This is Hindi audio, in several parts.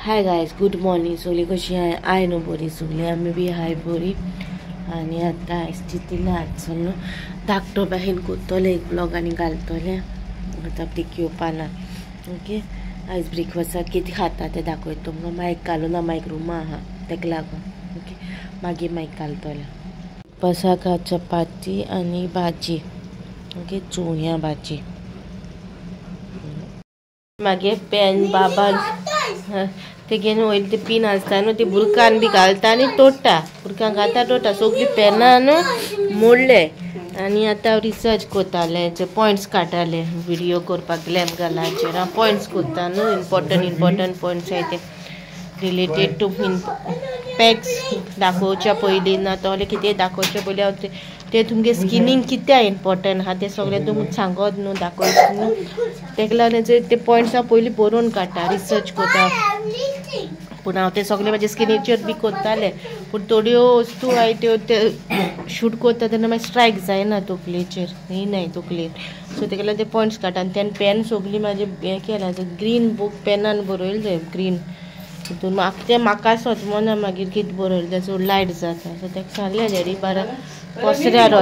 Hi guys, good morning. सगळी कशी आहे? आय नो बरी सगळी, आम्ही बी हाय बरी. आणि आता स्थितीला आज चलो धाकटो बाहेर करतले एक ब्लॉग आणि घालतले. आता ब्रेक येवपाना. ओके, आयज ब्रेकफास्टाक कितें खाता तें दाखयता तुमकां. मायक घालून ना, मायक रुमा आहा तेका लागून. ओके, मागीर मायक घालतले. ब्रेकफास्टाक चपाती आणि भाजी. ओके, चोवया भाजी. मागीर पेन बाबा ते घेवन वयर ते पिन आसता न्हू, ते बुरकान बी घालता आनी तोडटा. बुरकान घालता तोडटा. सगळीं पेनान मोडले. आनी आतां हांव रिसर्च करतालें, जे पॉयंट्स काडटाले व्हिडियो करपाक लॅब घालाचेर. हांव पॉयंट्स करता न्हू, इम्पॉर्टंट पॉयंट्स आहाय ते रिलेटेड टू पॅक्स दाखोवच्या पयलीं ना तोले कितें दाखोवचे पयलीं हांव ते तुमगे स्किनींग कित्या इम्पॉर्टंट आहा तें सगळें तुमकां सांगत न्हू, दाखयता न्हू. तेका लागून ते पॉयंट्स हांव पयलीं बरोवन काडटा, रिसर्च करता. पूण हांव ते सगळे म्हाजे स्किनीचेर बी करतालें. पूण थोड्यो वस्तू हाय त्यो ते शूट करता तेन्ना मागीर स्ट्रायक जायना तकलेचेर, येयनाय तकलेर. सो तेका लागून ते पॉयंट्स काडटा. आनी तेन्ना पेन सगळीं म्हाजे हें केलां, ग्रीन बुक पेनान बरयलें जाय, ग्रीन. तितून तें म्हाका सोचमोना मागीर कितें बरयलें तें चड लायट जाता. सो तेका सांगलें डॅडी बारा पसऱ्यार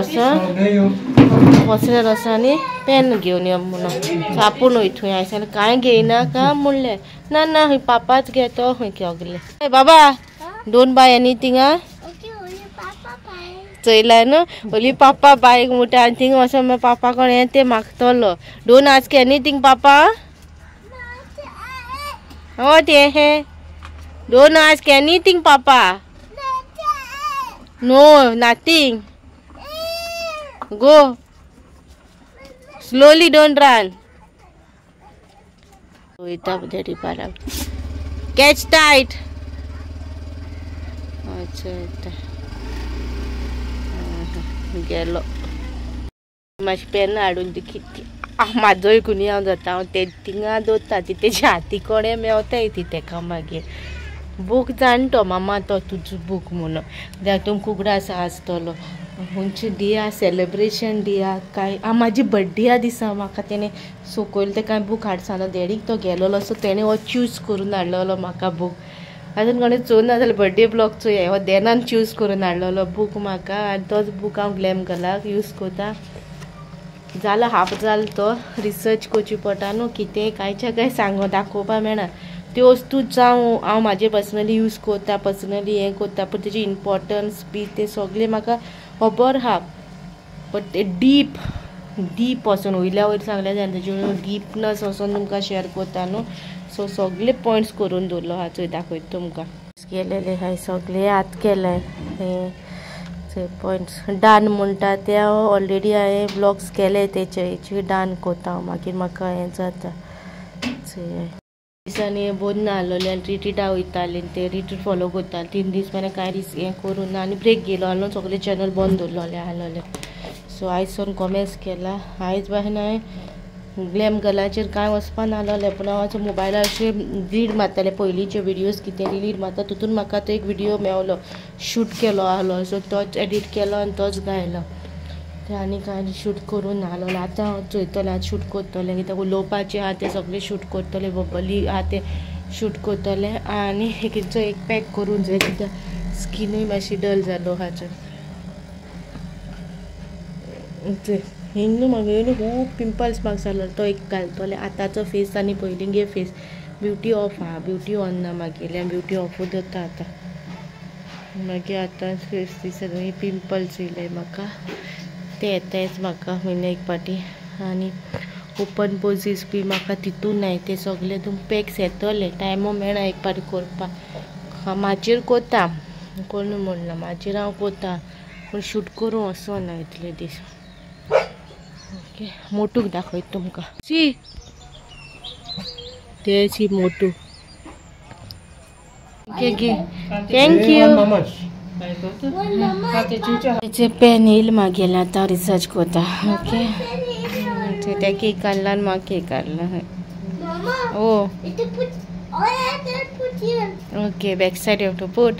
वोसोनी पेन घेवन यो म्हणून. सो आपूण वयता थंय. हांवें कांय घेयनाका म्हणलें. ना ना, हय पापाच घेतो हय केगलें. बाबा डोंट बाय एनीथिंग आ. चयला न्हू, ओली पापा बायक म्हणटा. आनी थिंग वचोन पापा कोण हें तें मागतलो. डोंट आस्क एनीथिंग पापा. हो तें हें don't ask anything papa. No nothing. Go slowly, don't run. वयता डॅडी बारा. Catch tight. अच्छा गेलो. मातशें पेन हाडून दी कितली म्हाजो एकूनी हांव जाता. हांव ते थिंगा दवरता, ती तेजे हाती कोणे मेवताय ती तेका मागीर. बूक जाणटो मामा तो तुजो बूक म्हणून. तातूंत कुगडास आसतलो. खंयची दिया सेलिब्रेशन दिया काय म्हाजी बड्डेया दिसा म्हाका तेणें सोकोयल ते कांय बूक हाड सांगलो. डॅडीक तो गेलोलो, सो तेणें हो चूज करून हाडलोलो म्हाका बूक. आजून कोणें चोवून ना जाल्यार बड्डे ब्लॉग चोया. हो देनान चूज करून हाडलोलो बूक म्हाका. आनी तोच बूक हांव ग्लॅम घालाक यूज करता. जालो हाफ जालो तो. रिसर्च करची पडटा न्हू, कितें कांयच्या कांय सांगो दाखोवपा मेळना. त्यो वस्तू जावं हांव म्हाजे पर्सनली यूज करता, पर्सनली हें करता. पूण तेजी इम्पॉर्टन्स बी ते सगळें म्हाका खबर आहा. बट ते डीप वचोन वयल्या वयर सांगलें जाल्यार तेजे डीपनस वचोन तुमकां शेअर करता न्हू. सो सगळे पॉयंट्स करून दवरलो आहा, चोय दाखयता तुमकां. केलेले हाय सगळे आत केलाय हे पॉयंट्स. डान म्हणटा ते हांव ऑलरेडी हांवें ब्लॉग्स केले तेचे डान कोता हांव. मागीर म्हाका हें जाता. दिसांनी बोन ना आहलोलें आनी रिट्रीटा वयतालें. ते रिट्रीट फॉलो करतालें 3 दीस मेरेन कांय हें करून ना. आनी ब्रेक गेलो आहलो, सगळे चॅनल बंद दवरलोलें आहलोलें. सो आयज सोन कॉमेंट्स केला. आयज बाहेर हांवें ग्लॅम गर्लाचेर कांय वचपा नाहलोलें. पूण हांव आतां मोबायलार अशें डिलीट मारतालें पयलींचे विडियोज कितें डिलीट मारता. तितून म्हाका तो एक विडियो मेवलो, शूट केलो आहलो. सो तोच एडीट केलो आनी तोच घायलो. ते आनी कांय शूट करून नाहलोलें. आतां हांव चोयतलें, आतां शूट करतलें. कित्याक उलोवपाचें आहा तें सगळें शूट करतलें. बबली आहा तें शूट करतलें. आनी एक पॅक करून जाय, कित्याक स्किनूय मातशी डल जालो आहा. हिंग न्हू म्हाका न्हू खूब पिंपल्स म्हाका जालो. तो एक घालतलें. आतांचो फेस आनी पयलींगे फेस ब्युटी ऑफ आहा, ब्युटी ऑन ना म्हागेलें. ब्युटी ऑफूच जाता आतां. मागीर आतां फेस दिसता पिंपल्स येयले म्हाका. ते येतायच म्हाका म्हयन्या एक पाटी. आनी ओपन पोजीस बी म्हाका तितून नाय. ते सगळे तुम पॅक्स येतले. टायमू मेळना एक पाटी करपाक. म्हाजेर कोता, कोण म्हणना म्हाजेर हांव कोता. पूण शूट करूं वचोना इतले दीस. ओके, मोटूक दाखयता तुमकां. सी मोटू. Thank you. तेचे पेन येयल म्हागेलें. आतां रिसर्च करता. ओके, ते केक काडला आनी म्हाका केक काडला. ओ okay, back side you have to put.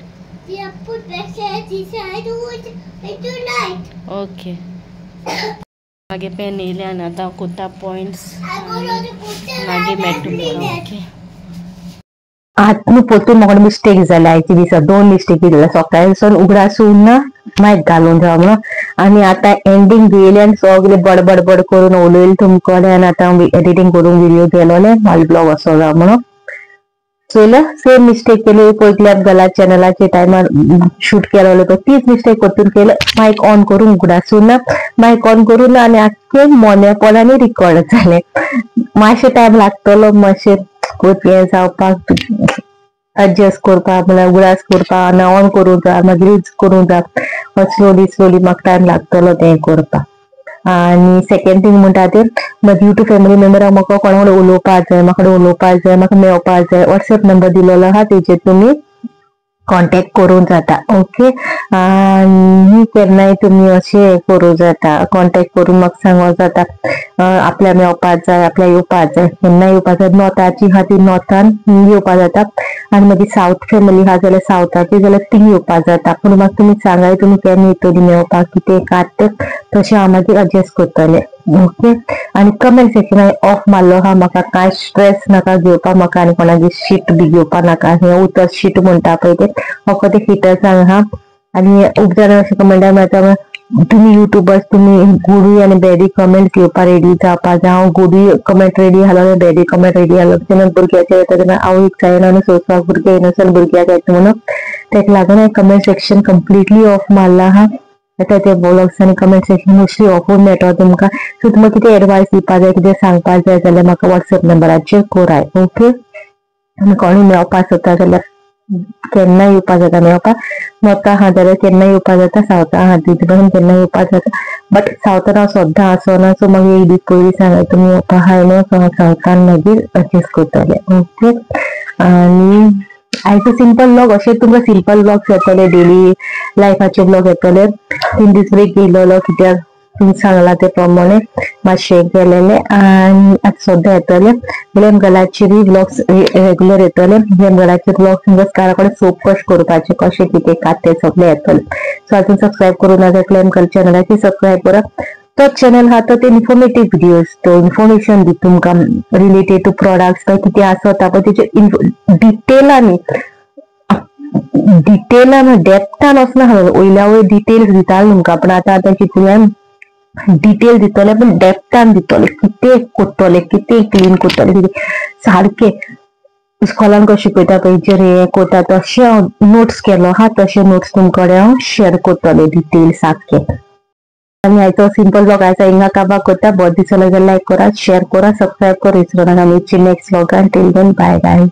Okay, मागे पेन येयले आनी आतां हांव कोता पॉयंट्स. मागे ओके मेट टुमोरो ओके आज न्हू पोतून म्हाका मिस्टेक जाल्या आयच्या दिसा 2 मिस्टेकी जाल्या सकाळीसून उगडासून ना मायक घालून जावं म्हणून आनी आतां एंडींग येयलें आनी सगळें बडबड करून उलयलें तुमचे कडेन आनी आतां एडिटींग करून व्हिडिओ केलोले म्हाजो ब्लॉग असो जावं म्हणून चोयलें सेम मिस्टेक केली पयल्या गला चॅनलाच्या टायमार शूट केलोले पळय तीच मिस्टेक परतून केलें मायक ऑन करून उगडासून ना मायक ऑन करून आनी आख्खें मोनेपणांनी रिकॉर्ड जालें मातशें टायम लागतलो मातशें हें जावपाक एडजस्ट करपाक म्हळ्यार उगडास करपाक आनी ऑन करूंक जाय मागीर यूज करूंक जाय स्लोली म्हाका टायम लागतलो तें करपाक आनी सेकंड थिंग म्हणटा तें म्हज्या युट्यूब फॅमिली मेंबराक म्हाका कोणा कडेन उलोवपाक जाय म्हाका मेळपाक जाय व्हॉट्सएप नंबर दिलेलो आहा तेचेर तुमी कॉन्टेक्ट करूंक जाता ओके आनी केन्नाय तुमी अशें करूंक जाता कॉन्टेक्ट करून म्हाका सांगूंक जाता आपल्या मेळपाक जाय आपल्या येवपाक जाय केन्नाय येवपाक जाय नॉर्थाची आहा ती नॉर्थान येवपाक जाता आनी मागीर सावथ फॅमिली आहा जाल्यार सावथाची जाल्यार ती येवपाक जाता पूण म्हाका तुमी सांगाय तुमी केन्ना येतली मेळपाक कितें कात तशें हांव मागीर एडजस्ट करतलें ओके आनी कमेंट सेक्शनान ऑफ मारलो आहा म्हाका कांय स्ट्रेस नाका घेवपाक म्हाका आनी कोणाची शीट बी घेवपाक नाका हें उतर शीट म्हणटा पळय तें फक्त ते हिटर्सांक आहा आनी खूब जाणां अशें कमेंटार मेळटा तुम्ही युट्यूबर्स तुम्ही गुडी आनी बॅडी कमेंट घेवपाक रेडी जावपाक जाय हांव गुडी कमेंट रेडी आसलो बॅडी कमेंट रेडी आसलो तेन्ना भुरग्याचे येता तेन्ना हांव एक जायना आनी सोंसपाक भुरगे येनासतना भुरग्याक येता म्हणून तेका लागून हांवें कमेंट सेक्शन कंप्लिटली ऑफ मारला आहा आतां ते ब्लॉग्स आनी कमेंट सेक्शन मोस्टली ऑफूच मेळटा तुमकां सो तुमकां कितें एडवायस दिवपाक जाय कितें सांगपाक जाय जाल्यार म्हाका व्हॉट्सएप नंबराचेर कोराय ओके आनी कोणूय मेळपाक सोदता जाल्यार केन्ना येवपाक जाता मेळपाक नॉर्था आहा जाल्यार केन्ना येवपाक जाता सावथा आहा तितून पासून केन्ना येवपाक जाता बट सावथान हांव सद्दां आसना सो मागीर एक दीस पयलीं सांगाय तुमी येवपाक आहाय न्हू सो हांव सावथान मागीर एडजस्ट करतलें ओके आनी आयचो सिंपल ब्लॉग अशें तुमकां सिंपल ब्लॉग्स येतले डेली लायफाचे ब्लॉग येतले 3 दीस ब्रेक घेयलेलो कित्याक तुमी सांगला ते प्रमाणे मातशें केलेलें आनी आतां सद्दां येतले ग्लॅम गर्लाचेरूय ब्लॉग्स रेग्युलर येतले ग्लॅम गर्लाचे ब्लॉग्स तुमकां घरा कडेन सोप कशें करपाचें कशें कितें कात तें सगळें येतलें सो आजून सबस्क्रायब करूं ना जाल्यार ग्लॅम गर्ल चॅनलाची सबस्क्रायब करा तो चॅनल हा तो इन्फॉर्मेटिव्ह व्हिडिओज तो इन्फॉर्मेशन दी तुमकां रिलेटेड टू प्रोडक्ट्स काय कितें आसता पळय तेचे डिटेलान डेप्थान वचना वयल्या वयर डिटेल्स दिताले तुमकां पण आतां चिंतून डिटेल दितले पण डेप्थान दितले कितें करतले कितें क्लीन करतले कितें सारकें इस्कॉलान कशें शिकयता पळय हें करता तशें नोट्स केलो आहा तशें नोट्स तुमचे कडेन हांव शेअर करतलें डिटेल सारकें आनी आयचो सिंपल ब्लॉग आयचा हिंगा काबार करता बरें दिसलें जाल्यार लायक करा शेअर करा सबस्क्रायब करा विसरू नाका नेक्स्ट ब्लॉगान टिल देन बाय गायज